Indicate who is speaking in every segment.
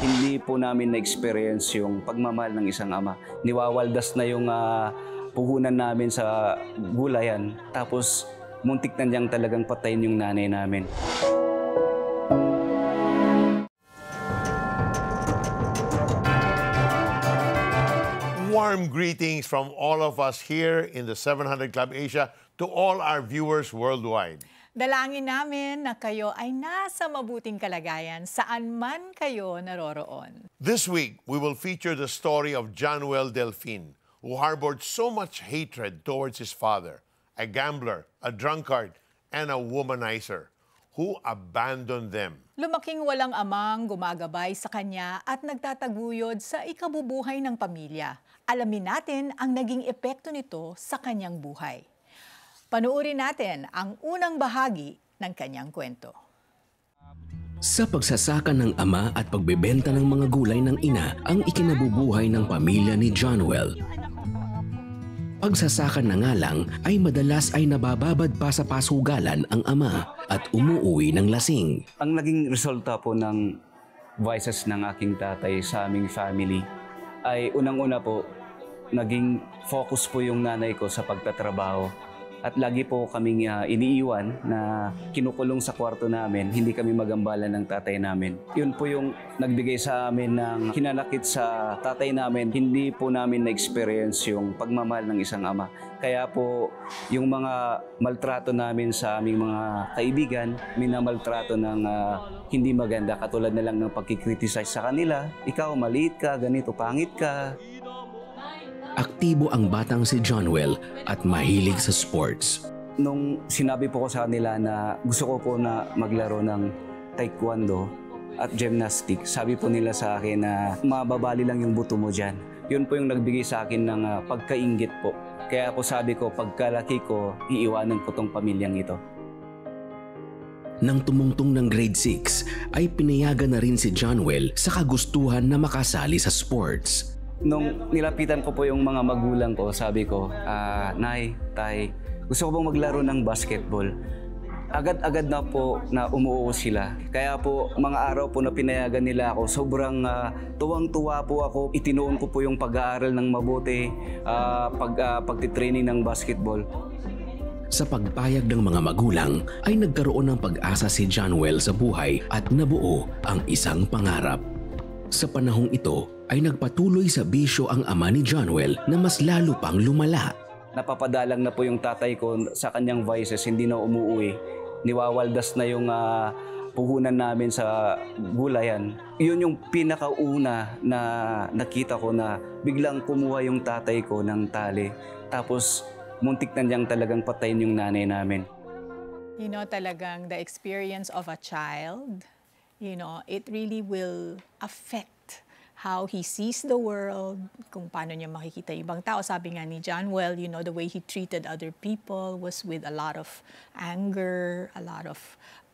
Speaker 1: Hindi po namin na-experience yung pagmamahal ng isang ama. Niwawaldas na yung puhunan namin sa gulayan. Tapos muntik na niyang talagang patayin yung nanay namin.
Speaker 2: Warm greetings from all of us here in the 700 Club Asia to all our viewers worldwide.
Speaker 3: Dalangin namin na kayo ay nasa mabuting kalagayan saan man kayo naroroon.
Speaker 2: This week, we will feature the story of Januel Delfin, who harbored so much hatred towards his father, a gambler, a drunkard, and a womanizer, who abandoned them.
Speaker 3: Lumaking walang amang gumagabay sa kanya at nagtataguyod sa ikabubuhay ng pamilya. Alamin natin ang naging epekto nito sa kanyang buhay. Panuorin natin ang unang bahagi ng kanyang kwento.
Speaker 4: Sa pagsasaka ng ama at pagbebenta ng mga gulay ng ina ang ikinabubuhay ng pamilya ni Januel. Pagsasaka na nga lang ay madalas ay nabababad pa sa pasugalan ang ama at umuuwi ng lasing.
Speaker 1: Ang naging resulta po ng vices ng aking tatay sa aming family ay unang-una po, naging focus po yung nanay ko sa pagtatrabaho. At lagi po kaming iniiwan na kinukulong sa kwarto namin, hindi kami magambalan ng tatay namin. Yun po yung nagbigay sa amin ng hinanakit sa tatay namin. Hindi po namin na-experience yung pagmamahal ng isang ama. Kaya po yung mga maltrato namin sa aming mga kaibigan, minamaltrato ng hindi maganda, katulad na lang ng pagkikriticize sa kanila. Ikaw, maliit ka, ganito, pangit ka.
Speaker 4: Aktibo ang batang si Januel at mahilig sa sports.
Speaker 1: Nung sinabi po ko sa kanila na gusto ko po na maglaro ng taekwondo at gymnastics, sabi po nila sa akin na mababali lang yung buto mo dyan. Yun po yung nagbigay sa akin ng pagkainggit po. Kaya po sabi ko, pagkalaki ko, iiwanan ko tong pamilyang ito.
Speaker 4: Nang tumungtong ng grade 6, ay pinayagan na rin si Januel sa kagustuhan na makasali sa sports.
Speaker 1: Nung nilapitan ko po yung mga magulang ko, sabi ko, Nay, Tay, gusto ko bang maglaro ng basketball? Agad-agad na po na umuo sila. Kaya po, mga araw po na pinayagan nila ako, sobrang tuwang-tuwa po ako. Itinuon ko po yung pag-aaral ng mabuti, pagtitraining ng basketball.
Speaker 4: Sa pagpayag ng mga magulang, ay nagkaroon ng pag-asa si Januel sa buhay at nabuo ang isang pangarap. Sa panahong ito, ay nagpatuloy sa bisyo ang ama ni Januel na mas lalo pang lumala.
Speaker 1: Napapadalang na po yung tatay ko sa kanyang vices, hindi na umuwi. Niwawaldas na yung puhunan namin sa gulayan. Yun yung pinakauna na nakita ko na biglang kumuha yung tatay ko ng tali. Tapos muntik na niyang talagang patayin yung nanay namin.
Speaker 3: You know, talagang the experience of a child, you know, it really will affect how he sees the world, kung paano niya makikita ibang tao. Sabi nga ni Januel, you know, the way he treated other people was with a lot of anger, a lot of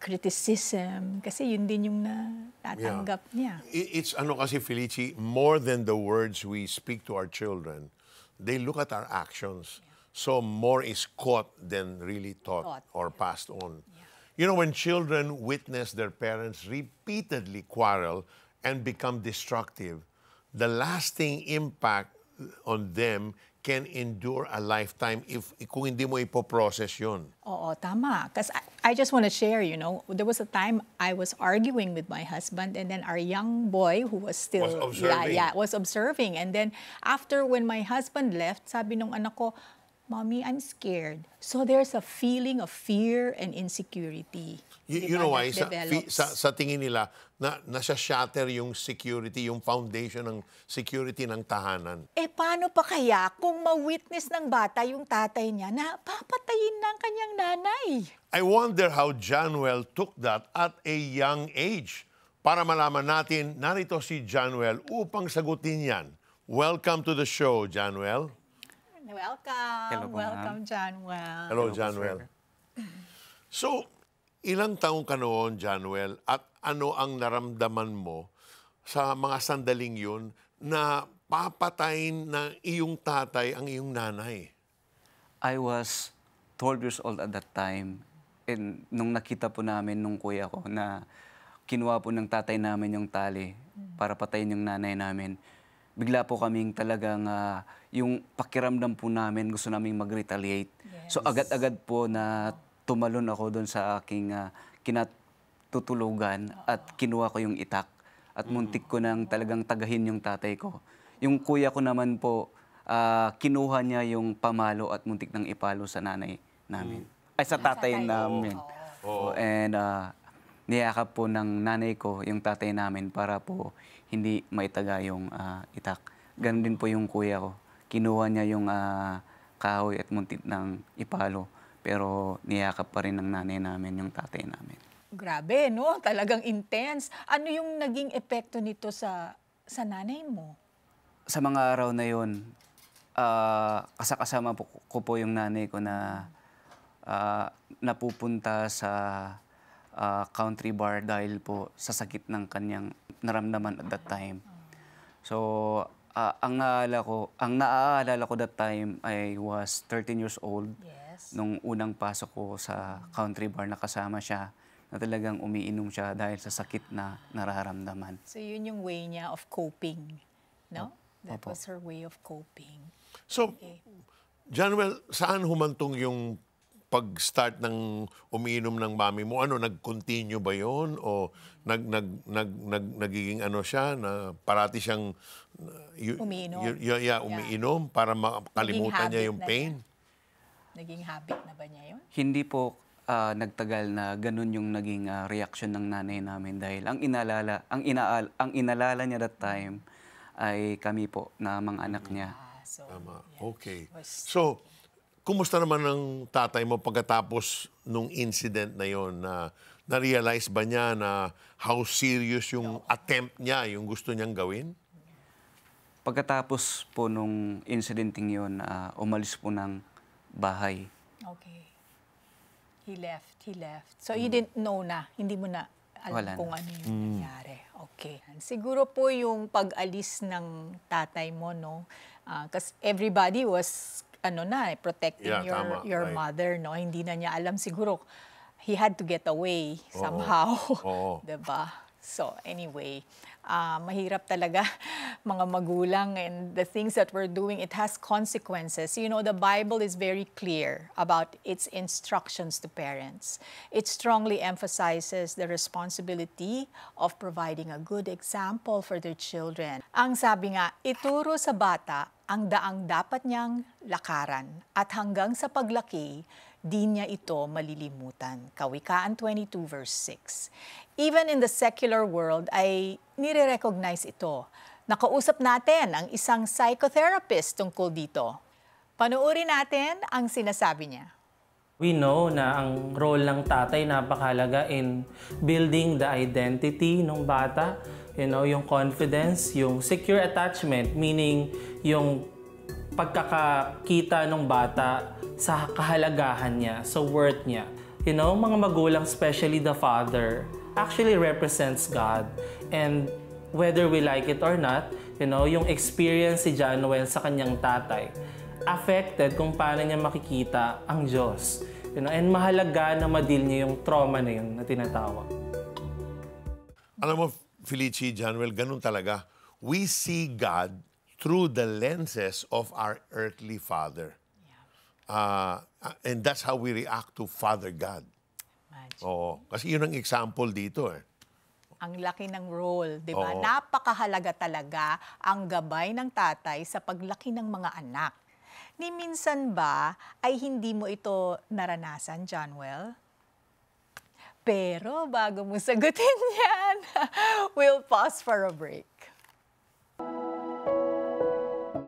Speaker 3: criticism. Kasi yun din yung natatanggap niya.
Speaker 2: It's kasi, Felici, more than the words we speak to our children, they look at our actions. So more is caught than really taught or passed on. You know, when children witness their parents repeatedly quarrel and become destructive, the lasting impact on them can endure a lifetime kung hindi mo ipoprocess yun.
Speaker 3: Oo, tama. Because I just want to share, you know, there was a time I was arguing with my husband and then our young boy who was still...
Speaker 2: Was observing.
Speaker 3: was observing. And then after when my husband left, sabi nung anak ko, Mommy, I'm scared. So there's a feeling of fear and insecurity.
Speaker 2: You know why? Sa tingin nila, nasa-shatter yung security, yung foundation ng security ng tahanan.
Speaker 3: Eh, paano pa kaya kung ma-witness ng bata yung tatay niya na papatayin ng kanyang nanay?
Speaker 2: I wonder how Januel took that at a young age. Para malaman natin, narito si Januel upang sagutin yan. Welcome to the show, Januel.
Speaker 3: Welcome.
Speaker 1: Hello,
Speaker 3: welcome, Januel.
Speaker 2: Hello, Januel. So, ilang taong ka noon, Januel, at ano ang naramdaman mo sa mga sandaling yun na papatayin ng iyong tatay ang iyong nanay?
Speaker 1: I was 12 years old at that time. And nung nakita po namin nung kuya ko na kinuha po ng tatay namin yung tali, para patayin yung nanay namin, bigla po kaming talagang yung pakiramdam po namin, gusto naming mag-retaliate.
Speaker 3: Yes.
Speaker 1: So agad-agad po na tumalon ako doon sa aking kinatutulugan at kinuha ko yung itak at muntik ko nang talagang tagahin yung tatay ko. Yung kuya ko naman po, kinuha niya yung pamalo at muntik nang ipalo sa nanay namin. Ay, sa tatay namin. And niyakap po ng nanay ko yung tatay namin para po hindi maitaga yung itak. Ganon din po yung kuya ko. Kinuha niya yung kahoy at muntik ng ipalo. Pero niyakap pa rin ng nanay namin yung tatay namin.
Speaker 3: Grabe, no? Talagang intense. Ano yung naging epekto nito sa nanay mo?
Speaker 1: Sa mga araw na yun, kasama ko po yung nanay ko na napupunta sa country bar dahil po sa sakit ng kanyang naramdaman at that time. So, ang naaalala ko that time, I was 13 years old.
Speaker 3: Yes.
Speaker 1: Nung unang pasok ko sa country bar, nakasama siya na talagang umiinom siya dahil sa sakit na nararamdaman.
Speaker 3: So yun yung way niya of coping, no? That
Speaker 1: Opo.
Speaker 3: was her way of coping.
Speaker 2: So,
Speaker 3: Okay.
Speaker 2: Januel, saan humantong yung pag-start ng umiinom ng mami mo? Ano, nag-continue ba yon o nagiging ano siya, na parati siyang
Speaker 3: Umiinom.
Speaker 2: umiinom para makalimutan niya yung pain?
Speaker 3: Naging habit na ba niya yun?
Speaker 1: Hindi po nagtagal na ganun yung naging reaction ng nanay namin dahil ang inalala niya that time ay kami po na mga anak niya.
Speaker 3: So,
Speaker 2: Tama.
Speaker 3: yeah.
Speaker 2: Okay.
Speaker 3: Was-
Speaker 2: So, kumusta naman ang tatay mo pagkatapos nung incident na yon, na na-realize ba niya na how serious yung attempt niya, yung gusto niyang gawin?
Speaker 1: Pagkatapos po nung incidenting yun, umalis po ng bahay.
Speaker 3: Okay. He left. So you didn't know na, hindi mo na alam
Speaker 1: Wala
Speaker 3: kung
Speaker 1: na.
Speaker 3: ano yung nangyari. Okay. Siguro po yung pag-alis ng tatay mo, no? Kasi everybody was protecting
Speaker 2: Yeah, tama.
Speaker 3: your
Speaker 2: Right.
Speaker 3: mother, no? Hindi na niya alam siguro. He had to get away somehow.
Speaker 2: Oo.
Speaker 3: 'Di ba? So anyway, mahirap talaga mga magulang, and the things that we're doing, it has consequences. You know, the Bible is very clear about its instructions to parents. It strongly emphasizes the responsibility of providing a good example for their children. Ang sabi nga, ituro sa bata ang daang dapat niyang lakaran at hanggang sa paglaki, di niya ito malilimutan. Kawikaan 22 verse 6. Even in the secular world ay nire-recognize ito. Nakausap natin ang isang psychotherapist tungkol dito. Panoorin natin ang sinasabi niya.
Speaker 5: We know na ang role ng tatay napakahalaga in building the identity ng bata, yung confidence, yung secure attachment, meaning yung pagkakakita ng bata sa kahalagahan niya, sa worth niya. Mga magulang, especially the father, actually represents God. And whether we like it or not, yung experience si Januel sa kanyang tatay, affected kung paano niya makikita ang Diyos. And mahalaga na ma-deal niya yung trauma na yun na tinatawag.
Speaker 2: Alam mo, Felici, Januel, ganun talaga. We see God through the lenses of our earthly father. And that's how we react to Father God.
Speaker 3: Imagine.
Speaker 2: Oo. Kasi yun ang example dito eh.
Speaker 3: Ang laki ng role, di ba?
Speaker 2: Oo.
Speaker 3: Napakahalaga talaga ang gabay ng tatay sa paglaki ng mga anak. Ni minsan ba ay hindi mo ito naranasan, Januel? Pero bago mo sagutin yan, we'll pause for a break.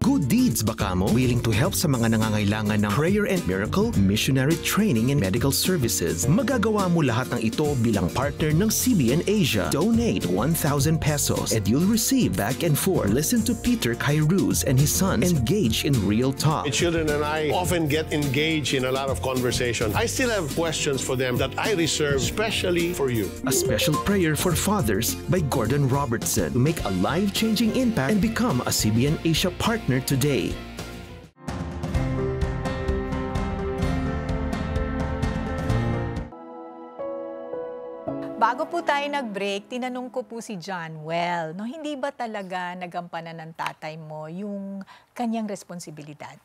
Speaker 6: Good deeds baka mo? Willing to help sa mga nangangailangan ng prayer and miracle, missionary training and medical services. Magagawa mo lahat ng ito bilang partner ng CBN Asia. Donate 1,000 pesos and you'll receive back and forth. Listen to Peter Kairouz and his sons engage in real talk.
Speaker 7: My children and I often get engaged in a lot of conversation. I still have questions for them that I reserve specially for you.
Speaker 6: A special prayer for fathers by Gordon Robertson. Make a life-changing impact and become a CBN Asia partner today.
Speaker 3: Bago po tayo nag-break, tinanong ko po si John Well, no, hindi ba talaga nagampanan ng tatay mo yung kanyang responsibilidad?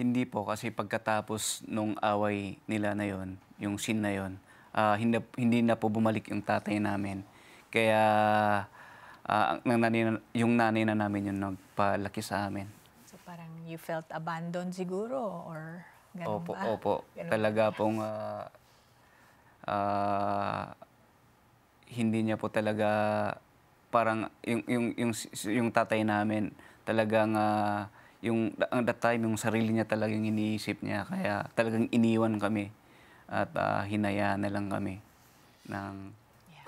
Speaker 1: Hindi po, kasi pagkatapos nung away nila na yon, yung scene na yon, hindi na po bumalik yung tatay namin. Kaya yung nanay na namin yung nagpalaki sa amin.
Speaker 3: So parang you felt abandoned siguro or ganun
Speaker 1: Opo,
Speaker 3: ba?
Speaker 1: opo.
Speaker 3: Ganun
Speaker 1: Talaga pong hindi niya po talaga parang yung tatay namin talagang ang that time yung sarili niya talagang iniisip niya, kaya talagang iniwan kami at hinayaan na lang kami ng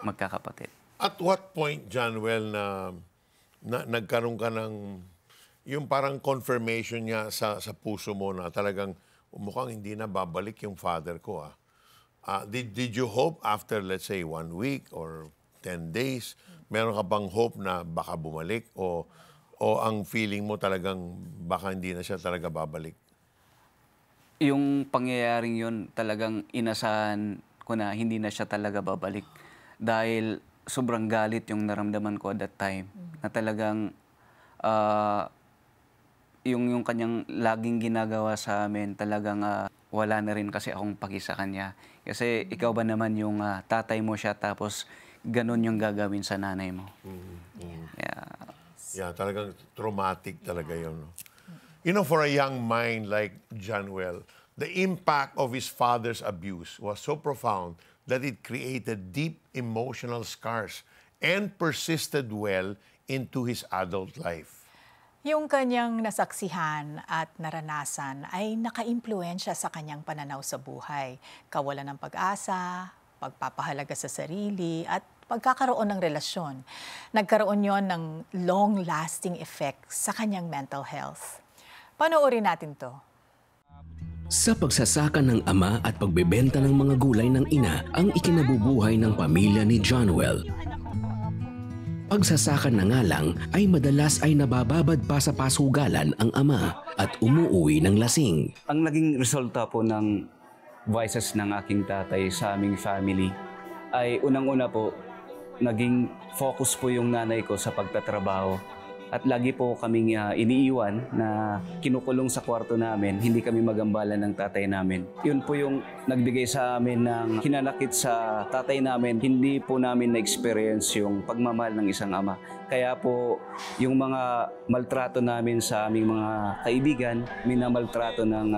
Speaker 1: magkakapatid.
Speaker 2: At what point, John Well, na nagkaroon ka ng yung parang confirmation niya sa puso mo na talagang mukhang hindi na babalik yung father ko, did you hope after, let's say, 1 week or 10 days, meron ka bang hope na baka bumalik? O ang feeling mo talagang baka hindi na siya talaga babalik?
Speaker 1: Yung pangyayaring yun, talagang inasahan ko na hindi na siya talaga babalik. Dahil sobrang galit yung naramdaman ko at that time. Na talagang yung kanyang laging ginagawa sa amin, talagang wala na rin kasi akong paki sa kanya. Kasi ikaw ba naman yung tatay mo siya, tapos ganun yung gagawin sa nanay mo.
Speaker 2: Yeah, talagang traumatic talaga yun. No? You know, for a young mind like John Well, the impact of his father's abuse was so profound that it created deep emotional scars and persisted well into his adult life.
Speaker 3: Yung kanyang nasaksihan at naranasan ay nakaimpluwensya sa kanyang pananaw sa buhay, kawalan ng pag-asa, pagpapahalaga sa sarili, at pagkakaroon ng relasyon. Nagkaroon yon ng long-lasting effect sa kanyang mental health. Panoorin natin to.
Speaker 4: Sa pagsasaka ng ama at pagbebenta ng mga gulay ng ina ang ikinabubuhay ng pamilya ni John Well. Pagsasaka na nga lang ay madalas ay nabababad pa sa pasugalan ang ama at umuuwi ng lasing.
Speaker 1: Ang naging resulta po ng vices ng aking tatay sa aming family ay unang-una po, naging focus po yung nanay ko sa pagtatrabaho. At lagi po kaming iniiwan na kinukulong sa kwarto namin, hindi kami magambalan ng tatay namin. Yun po yung nagbigay sa amin ng hinanakit sa tatay namin. Hindi po namin na-experience yung pagmamahal ng isang ama. Kaya po yung mga maltrato namin sa aming mga kaibigan, minamaltrato ng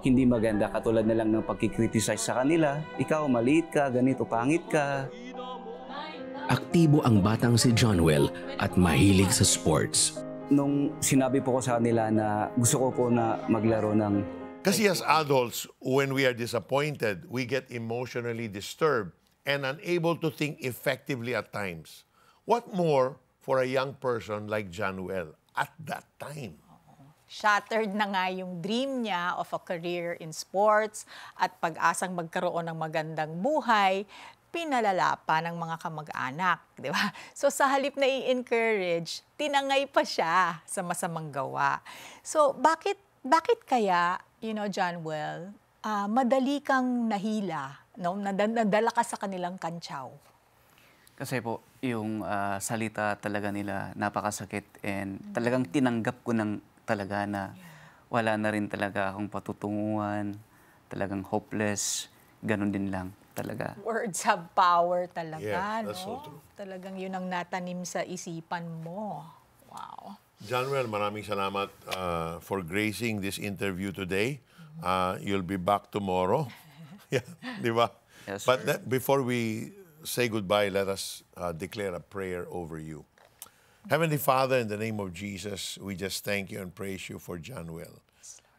Speaker 1: hindi maganda, katulad na lang ng pagkikriticize sa kanila. Ikaw, maliit ka, ganito, pangit ka.
Speaker 4: Aktibo ang batang si John Well at mahilig sa sports.
Speaker 1: Nung sinabi po ko sa kanila na gusto ko po na maglaro ng...
Speaker 2: Kasi as adults, when we are disappointed, we get emotionally disturbed and unable to think effectively at times. What more for a young person like John Well at that time?
Speaker 3: Shattered na nga yung dream niya of a career in sports at pag-asang magkaroon ng magandang buhay, pinalala pa ng mga kamag-anak, di ba? So sa halip na i-encourage, tinangay pa siya sa masamang gawa. So bakit kaya, John Well, madali kang nahila, no? Nadala ka sa kanilang kantsaw?
Speaker 1: Kasi po, yung salita talaga nila napakasakit, and talagang tinanggap ko ng talaga na wala na rin talaga akong patutunguhan, talagang hopeless, ganun din lang. Talaga.
Speaker 3: Words have power talaga,
Speaker 2: Yeah, that's
Speaker 3: no?
Speaker 2: so true.
Speaker 3: Talagang yun ang natanim sa isipan mo. Wow.
Speaker 2: John Well, maraming salamat for gracing this interview today. You'll be back tomorrow. Yeah, di ba?
Speaker 1: Yes,
Speaker 2: But
Speaker 1: sir.
Speaker 2: before we say goodbye, let us declare a prayer over you. Heavenly Father, in the name of Jesus, we just thank you and praise you for John Well.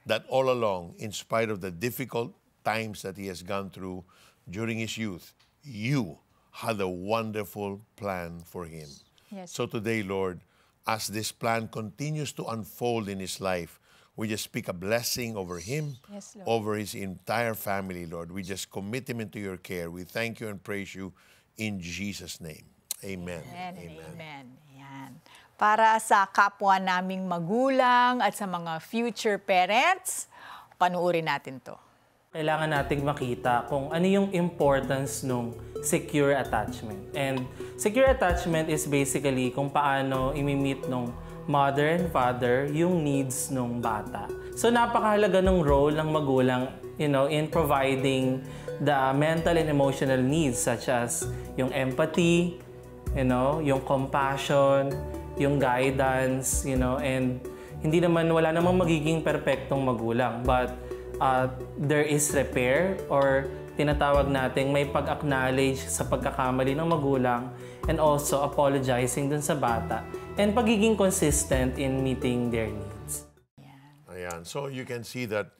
Speaker 2: That all along, in spite of the difficult times that he has gone through during his youth, you had a wonderful plan for him.
Speaker 3: Yes.
Speaker 2: So today, Lord, as this plan continues to unfold in his life, we just speak a blessing over him,
Speaker 3: Yes, Lord.
Speaker 2: over his entire family, Lord. We just commit him into your care. We thank you and praise you in Jesus' name. Amen.
Speaker 3: Amen. Yan. Para sa kapwa naming magulang at sa mga future parents, panuorin natin to.
Speaker 5: Kailangan nating makita kung ano yung importance ng secure attachment. And secure attachment is basically kung paano imi-meet ng mother and father yung needs ng bata. So napakahalaga ng role ng magulang, in providing the mental and emotional needs such as yung empathy, yung compassion, yung guidance, and wala namang magiging perpektong magulang, but there is repair or tinatawag nating may pag-acknowledge sa pagkakamali ng magulang and also apologizing dun sa bata and pagiging consistent in meeting their needs.
Speaker 2: Ayan. So you can see that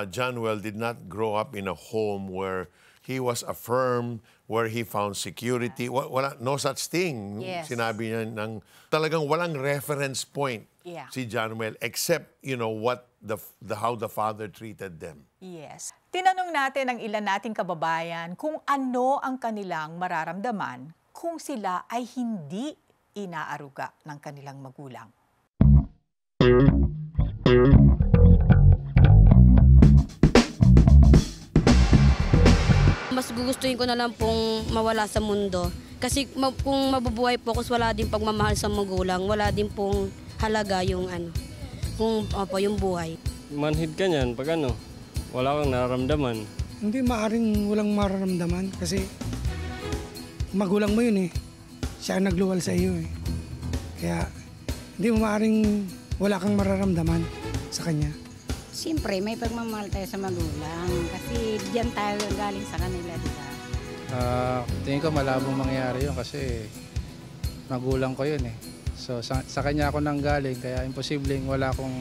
Speaker 2: Januel did not grow up in a home where he was affirmed, where he found security. Wala, no such thing.
Speaker 3: Yes.
Speaker 2: Sinabi niya talagang walang reference point si Januel except, how the father treated them.
Speaker 3: Yes. Tinanong natin ang ilan nating kababayan kung ano ang kanilang mararamdaman kung sila ay hindi inaaruga ng kanilang magulang.
Speaker 8: Mas gugustuhin ko na lang pong mawala sa mundo. Kasi kung mabubuhay po ako, wala din pagmamahal sa magulang, wala din pong halaga yung yung buhay.
Speaker 9: Manhid ka niyan pag wala kang nararamdaman.
Speaker 10: Hindi maaring walang mararamdaman kasi magulang mo yun eh. Siya ang nagluwal sa iyo eh. Kaya hindi mo maaring wala kang mararamdaman sa kanya.
Speaker 11: Siyempre, may pagmamahal tayo sa magulang kasi diyan tayo galing sa kanila, di ba?
Speaker 12: Tingin ko malabong mangyari yun kasi magulang ko yun eh. So sa kanya ako nanggaling kaya imposibleng wala akong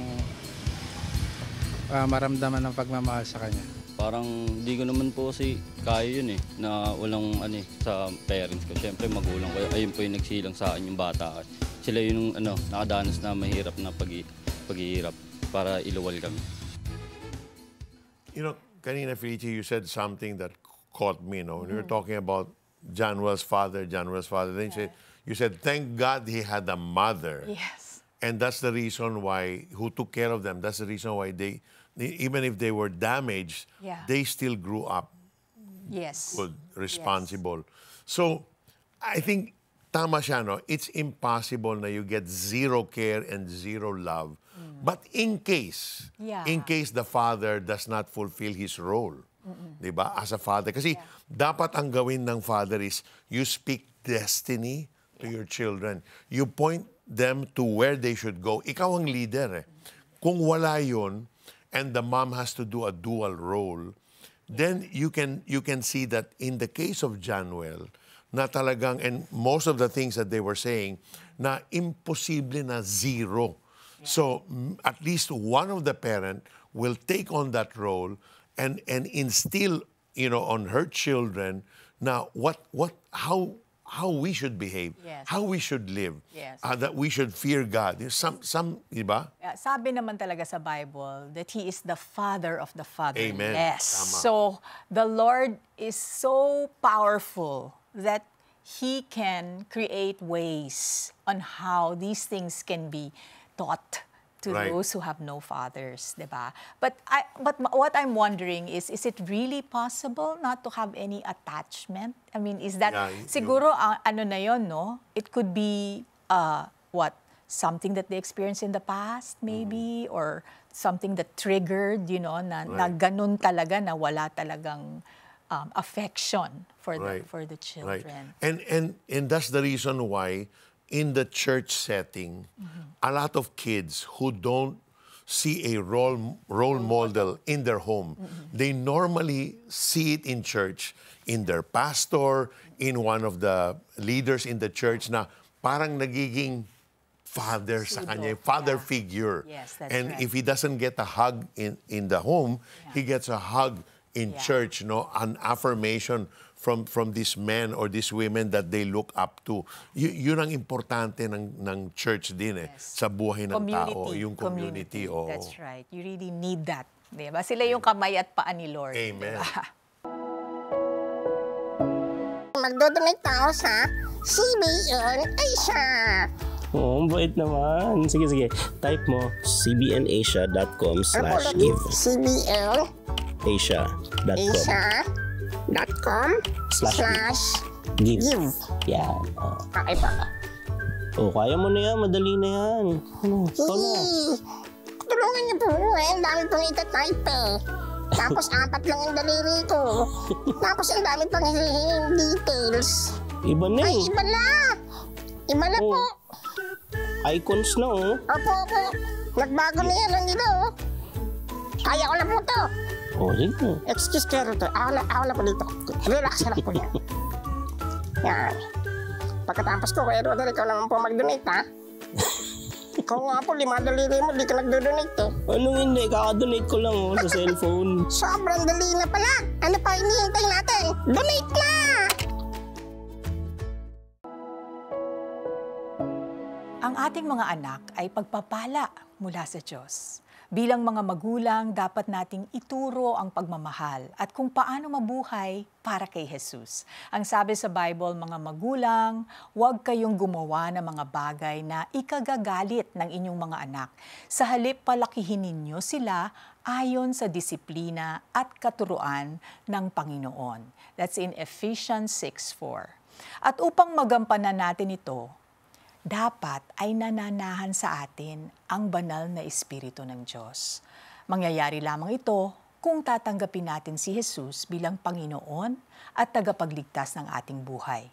Speaker 12: maramdaman ng pagmamahal sa kanya.
Speaker 9: Parang di ko naman po kasi kaya yun eh, na walang sa parents ko. Siyempre magulang ko, ayun po yung nagsilang sa akin yung bata. Sila yung nakadanas na mahirap na paghihirap para iluwal kami.
Speaker 2: Kanina, Felicie, you said something that caught me, When you were talking about Januel's father, then you said, thank God he had a mother.
Speaker 3: Yes.
Speaker 2: And that's the reason why, who took care of them, that's the reason why even if they were damaged, they still grew up good, responsible. So, I think, tama siya, it's impossible na you get zero care and zero love. But in case the father does not fulfill his role, diba, as a father. Kasi dapat ang gawin ng father is you speak destiny to your children. You point them to where they should go. Ikaw ang leader eh. Kung wala yun, and the mom has to do a dual role, then you can see that in the case of Januel, na talagang, and most of the things that they were saying, na imposible na zero. So at least one of the parent will take on that role and instill, on her children na how we should behave, how we should live, that we should fear God. Diba?
Speaker 3: Sabi naman talaga sa Bible that He is the Father of the fatherless.
Speaker 2: Amen. Tama.
Speaker 3: So the Lord is so powerful that He can create ways on how these things can be taught to those who have no fathers, diba? But what I'm wondering is it really possible not to have any attachment? I mean, is that siguro ano na yon, no? It could be something that they experienced in the past, maybe, or something that triggered, na ganun talaga, na wala talagang affection for the children.
Speaker 2: Right. And that's the reason why in the church setting, a lot of kids who don't see a role model in their home, they normally see it in church, in their pastor, in one of the leaders in the church na parang nagiging father sa kanya, father figure.
Speaker 3: Yes, that's
Speaker 2: and
Speaker 3: right.
Speaker 2: if he doesn't get a hug in the home, he gets a hug in church, an affirmation from these men or these women that they look up to. Yun ang importante ng church din sa buhay ng tao, yung community.
Speaker 3: That's right. You really need that. Diba? Sila yung kamay at paa ni Lord.
Speaker 2: Amen.
Speaker 3: Diba?
Speaker 11: Magdodonate tao sa CBN Asia.
Speaker 13: Oo, bait naman. Sige. Type mo cbnasia.com/give.
Speaker 11: CBN
Speaker 13: Asia.com
Speaker 14: Asia.com/give.
Speaker 13: Yan.
Speaker 14: Okay pa.
Speaker 13: Kaya mo na yan. Madali na yan. Ito na.
Speaker 14: Tulungan niyo po ang dami pong itatype eh. Tapos 4 lang yung daliri ko. Tapos ang dami pang hihinging details.
Speaker 13: Iba na
Speaker 14: Ay, iba na! Iba na po.
Speaker 13: Icons na
Speaker 14: Opo. Nagbago na yan lang dito. Kaya ko na po to.
Speaker 13: Sige.
Speaker 14: Excuse kayo to. Ako na po dito. Relax na po yan. Yan. Pagkatapos ko, Kuya Rodel, ikaw naman po mag-donate, ha? Ikaw nga po, 5 daliri mo, di ka nag-donate, eh.
Speaker 13: Anong hindi? Kaka-donate ko lang sa cellphone.
Speaker 14: Sobrang dali na pala. Ano pa hinihintay natin? Donate na!
Speaker 3: Ang ating mga anak ay pagpapala mula sa Diyos. Bilang mga magulang, dapat nating ituro ang pagmamahal at kung paano mabuhay para kay Jesus. Ang sabi sa Bible, mga magulang, huwag kayong gumawa ng mga bagay na ikagagalit ng inyong mga anak. Sa halip, palakihin ninyo sila ayon sa disiplina at katuruan ng Panginoon. That's in Ephesians 6:4. At upang magampanan natin ito, dapat ay nananahan sa atin ang banal na Espiritu ng Diyos. Mangyayari lamang ito kung tatanggapin natin si Jesus bilang Panginoon at tagapagligtas ng ating buhay.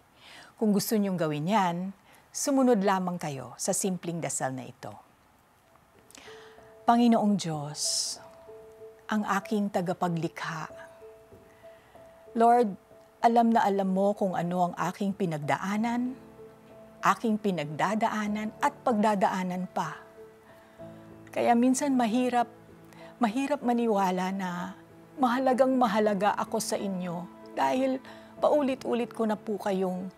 Speaker 3: Kung gusto niyong gawin yan, sumunod lamang kayo sa simpleng dasal na ito. Panginoong Diyos, ang aking tagapaglikha. Lord, alam na alam mo kung ano ang aking pinagdaanan, aking pinagdadaanan at pagdadaanan pa. Kaya minsan mahirap maniwala na mahalaga ako sa inyo dahil paulit-ulit ko na po kayong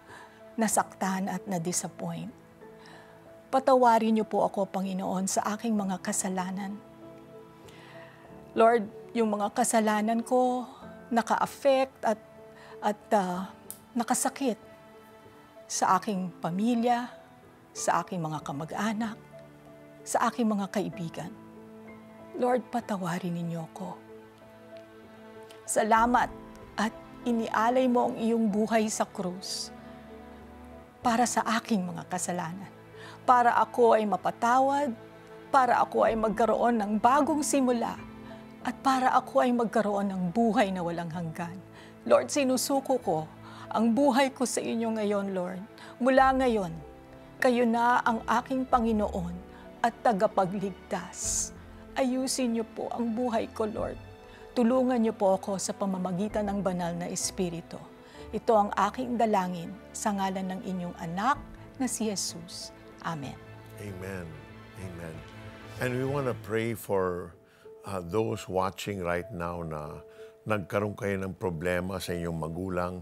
Speaker 3: nasaktan at na-disappoint. Patawarin niyo po ako, Panginoon, sa aking mga kasalanan. Lord, yung mga kasalanan ko naka-affect at nakasakit sa aking pamilya, sa aking mga kamag-anak, sa aking mga kaibigan. Lord, patawarin ninyo ko. Salamat at inialay mo ang iyong buhay sa krus para sa aking mga kasalanan. Para ako ay mapatawad, para ako ay magkaroon ng bagong simula, at para ako ay magkaroon ng buhay na walang hanggan. Lord, sinusuko ko ang buhay ko sa inyo ngayon, Lord. Mula ngayon, kayo na ang aking Panginoon at tagapagligtas. Ayusin niyo po ang buhay ko, Lord. Tulungan niyo po ako sa pamamagitan ng banal na Espiritu. Ito ang aking dalangin sa ngalan ng inyong anak na si Jesus. Amen.
Speaker 2: Amen. Amen. And we want to pray for those watching right now na nagkaroon kayo ng problema sa inyong magulang,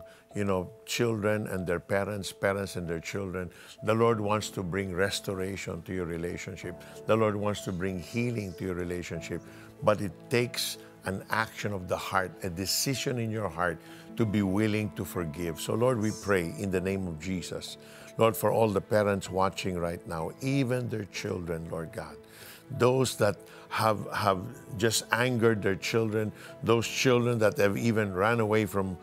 Speaker 2: children and their parents, parents and their children. The Lord wants to bring restoration to your relationship. The Lord wants to bring healing to your relationship. But it takes an action of the heart, a decision in your heart to be willing to forgive. So Lord, we pray in the name of Jesus. Lord, for all the parents watching right now, even their children, Lord God, those that have just angered their children, those children that have even ran away from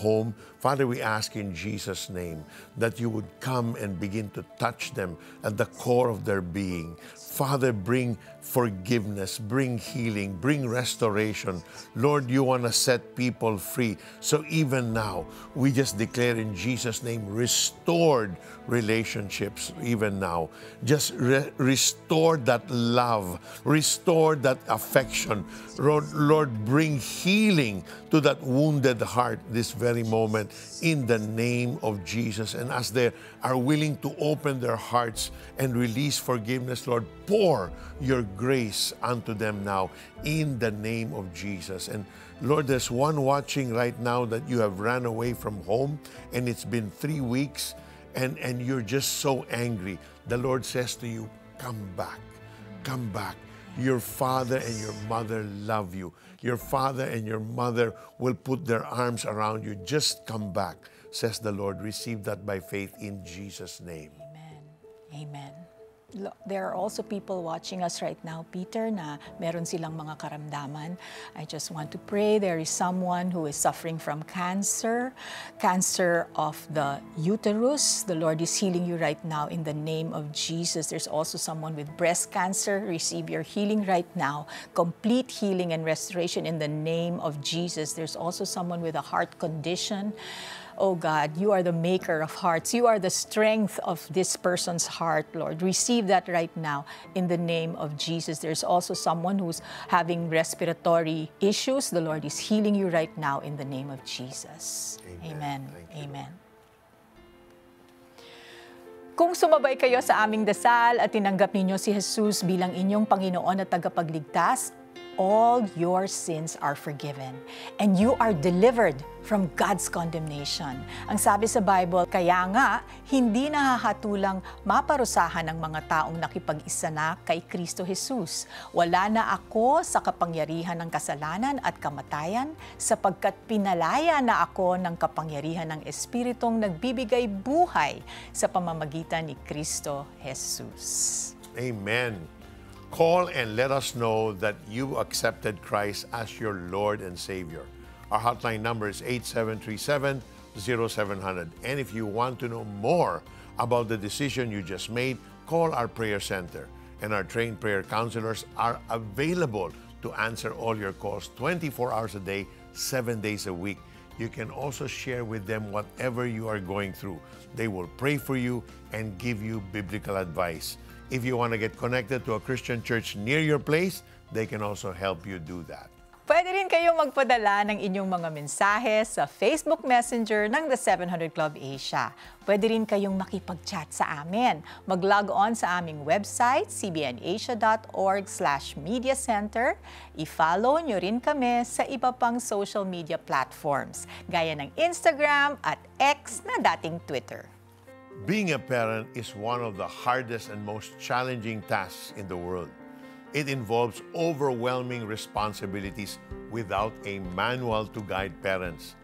Speaker 2: home. Father, we ask in Jesus' name that you would come and begin to touch them at the core of their being. Father, bring forgiveness, bring healing, bring restoration. Lord, you want to set people free. So even now, we just declare in Jesus' name, restored relationships even now. Just restore that love, restore that affection. Lord, bring healing to that wounded heart this very moment in the name of Jesus. And as they are willing to open their hearts and release forgiveness, Lord, pour your grace unto them now in the name of Jesus. And Lord, there's one watching right now that you have ran away from home and it's been 3 weeks and you're just so angry. The Lord says to you, come back, come back. Your father and your mother love you. Your father and your mother will put their arms around you. Just come back, says the Lord. Receive that by faith in Jesus' name.
Speaker 3: Amen. Amen. There are also people watching us right now, Peter, na meron silang mga karamdaman. I just want to pray. There is someone who is suffering from cancer of the uterus. The Lord is healing you right now in the name of Jesus. There's also someone with breast cancer. Receive your healing right now. Complete healing and restoration in the name of Jesus. There's also someone with a heart condition. Oh God, you are the maker of hearts. You are the strength of this person's heart, Lord. Receive that right now in the name of Jesus. There's also someone who's having respiratory issues. The Lord is healing you right now in the name of Jesus. Amen. Amen. Kung sumabay kayo sa aming dasal at tinanggap ninyo si Jesus bilang inyong Panginoon at tagapagligtas, all your sins are forgiven and you are delivered from God's condemnation. Ang sabi sa Bible, kaya nga, hindi nahahatulang maparusahan ng mga taong nakipag-isa na kay Kristo Jesus. Wala na ako sa kapangyarihan ng kasalanan at kamatayan sapagkat pinalaya na ako ng kapangyarihan ng Espiritong nagbibigay buhay sa pamamagitan ni Kristo Jesus.
Speaker 2: Amen. Call and let us know that you accepted Christ as your Lord and Savior. Our hotline number is 8737-0700. And if you want to know more about the decision you just made, call our prayer center. And our trained prayer counselors are available to answer all your calls 24 hours a day, 7 days a week. You can also share with them whatever you are going through. They will pray for you and give you biblical advice. If you want to get connected to a Christian church near your place, they can also help you do that.
Speaker 3: Pwede rin kayong magpadala ng inyong mga mensahe sa Facebook Messenger ng The 700 Club Asia. Pwede rin kayong makipag-chat sa amin. Mag-log on sa aming website, cbnasia.org/mediacenter. I-follow nyo rin kami sa iba pang social media platforms, gaya ng Instagram at X na dating Twitter.
Speaker 2: Being a parent is one of the hardest and most challenging tasks in the world. It involves overwhelming responsibilities without a manual to guide parents.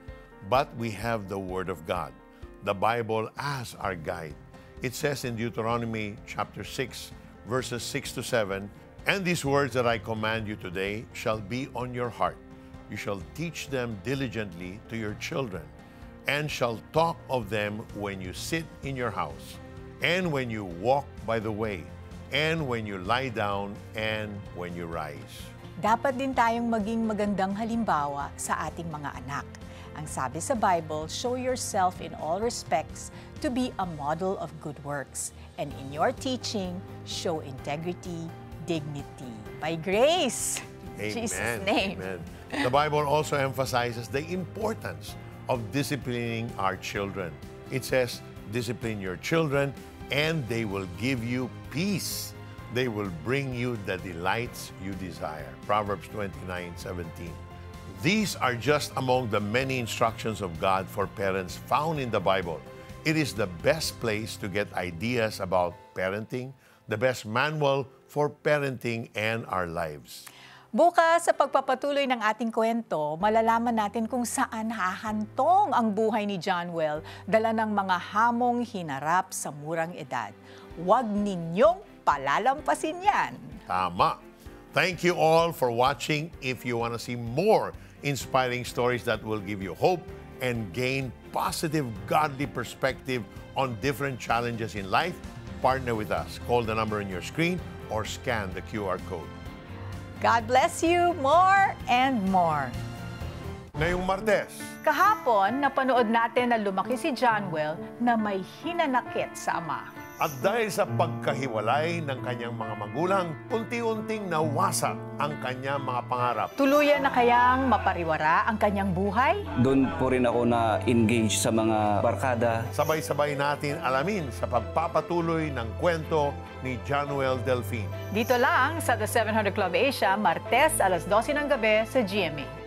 Speaker 2: But we have the Word of God, the Bible as our guide. It says in Deuteronomy chapter 6, verses 6 to 7, "And these words that I command you today shall be on your heart. You shall teach them diligently to your children, and shall talk of them when you sit in your house, and when you walk by the way, and when you lie down, and when you rise."
Speaker 3: Dapat din tayong maging magandang halimbawa sa ating mga anak. Ang sabi sa Bible, show yourself in all respects to be a model of good works, and in your teaching, show integrity, dignity. By grace, in Jesus' name.
Speaker 2: Amen. The Bible also emphasizes the importance of disciplining our children. It says, discipline your children and they will give you peace. They will bring you the delights you desire. Proverbs 29:17. These are just among the many instructions of God for parents found in the Bible. It is the best place to get ideas about parenting, the best manual for parenting and our lives.
Speaker 3: Bukas sa pagpapatuloy ng ating kwento, malalaman natin kung saan hahantong ang buhay ni John Well dala ng mga hamong hinarap sa murang edad. Huwag ninyong palalampasin yan.
Speaker 2: Tama. Thank you all for watching. If you want to see more inspiring stories that will give you hope and gain positive, godly perspective on different challenges in life, partner with us. Call the number on your screen or scan the QR code.
Speaker 3: God bless you more and more.
Speaker 2: Ngayong Martes,
Speaker 3: kahapon, napanood natin na lumaki si John Well na may hinanakit sa ama.
Speaker 2: At dahil sa pagkahiwalay ng kanyang mga magulang, unti-unting nawasak ang kanyang mga pangarap.
Speaker 3: Tuluyan na kayang mapariwara ang kanyang buhay?
Speaker 1: Doon po rin ako na-engage sa mga barkada.
Speaker 2: Sabay-sabay natin alamin sa pagpapatuloy ng kwento ni John Well Delfin.
Speaker 3: Dito lang sa The 700 Club Asia, Martes, 12:00 ng gabi sa GMA.